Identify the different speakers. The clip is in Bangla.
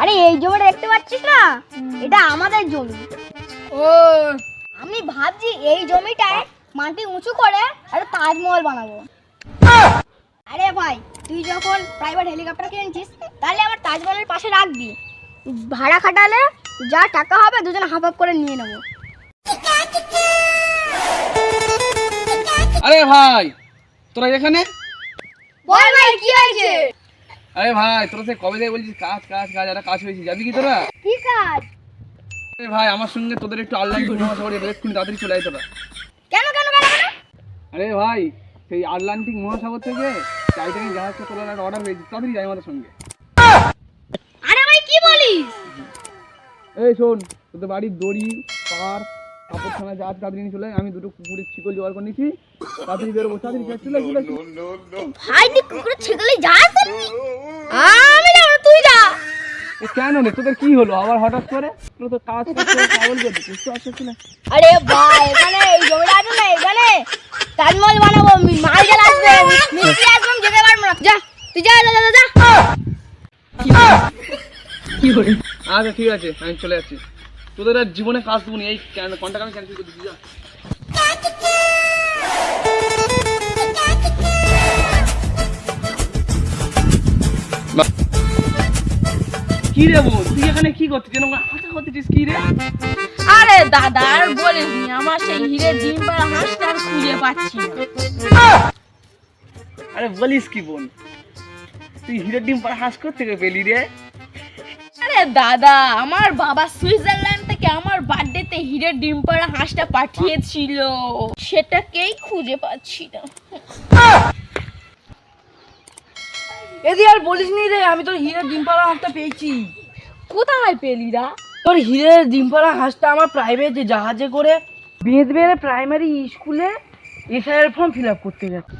Speaker 1: আরে এই জমিটা দেখতে পাচ্ছিস না, এটা আমাদের জমি।
Speaker 2: ও
Speaker 1: আমি ভাবছি এই জমিটায় মাটি উঁচু করে একটা তাজমহল বানাবো। আরে ভাই, তুই যখন প্রাইভেট হেলিকপ্টার কিনছিস তাহলে আমার তাজমহলের পাশে রাখবি। ভাড়া খাটালে যা টাকা হবে দুজনে হাফ হাফ করে নিয়ে নেবো।
Speaker 3: আরে ভাই তোরা এখানে?
Speaker 1: বল ভাই, কি হয়েছে?
Speaker 3: আরে ভাই তোরা সে কবে থেকে বলছিস কাজ কাজ কাজ, একটা কাজ হয়েছে, যাবি কি তোরা?
Speaker 1: কি কাজ?
Speaker 3: আরে ভাই আমার সঙ্গে তোদের একটু অনলাইন সমস্যা করে এক্ষুনি তাড়াতাড়ি চলে আয় তোরা।
Speaker 1: কেন কেন কেন কেন?
Speaker 3: আরে ভাই সেই আটলান্টিক মহাসাগর থেকে টাইটানিক জাহাজটা তোলার একটা অর্ডার পেয়েছি, তাড়াতাড়ি যাই আমাদের সঙ্গে।
Speaker 1: আরে ভাই কি বলিস?
Speaker 3: এই শোন, তোদের বাড়ির দড়ি পার কাপড়খানা যা আছে তাড়াতাড়ি নিয়ে চলে আয়। আমি দুটো কুকুরের শিকল জোগাড় করে নিয়েছি, তাড়াতাড়ি বেরোবো, তাড়াতাড়ি চলে চলে।
Speaker 1: ভাই তুই কুকুরের ছেগলে যাস? আমি যাব না, তুই যা।
Speaker 3: কেন রে তোদের কি হলো আবার হঠাৎ করে? তোর তো কাজ করতে পাগল করে দিচ্ছিস, তো আসছিস না?
Speaker 1: আরে ভাই এখানে এই জমিটা আছে না, এখানে তাজমহল বানাবো। মাল জাল আসবে, মিস্ত্রি আসবে, আমি যেতে পারবো না। যা তুই যা যা যা যা।
Speaker 3: আচ্ছা ঠিক আছে আমি চলে যাচ্ছি, তোদের আর জীবনে কাজ দেবো না, এই কন্ট্রাক্ট আমি ক্যান্সেল করে দিচ্ছি। যা কি রে বোন, তুই এখানে কি করছিস? যেন আশা করতেছিস কি রে?
Speaker 2: আরে দাদা আর বলিসনি, আমার সেই হিরের ডিম পাড়া হাঁসটা আর খুঁজে পাচ্ছি না।
Speaker 3: আরে বলিস কি বোন, তুই হিরের ডিম পাড়া হাঁস করতে পেলি রে?
Speaker 2: আরে দাদা আমার বাবা সুইজারল্যান্ড থেকে আমার বার্থডেতে হিরের ডিম পাড়া হাঁসটা পাঠিয়েছিল, সেটাকেই খুঁজে পাচ্ছি না।
Speaker 4: এদি আর বলিসনি রে, আমি তোর হিরের ডিমপাড়া হাঁসটা পেয়েছি।
Speaker 2: কোথায় পেলি রা?
Speaker 4: তোর হিরের ডিমপাড়া হাঁসটা আমার প্রাইভেট জাহাজে করে বেঁধে প্রাইমারি স্কুলে এসআইআর ফর্ম ফিল আপ করতে গেছে।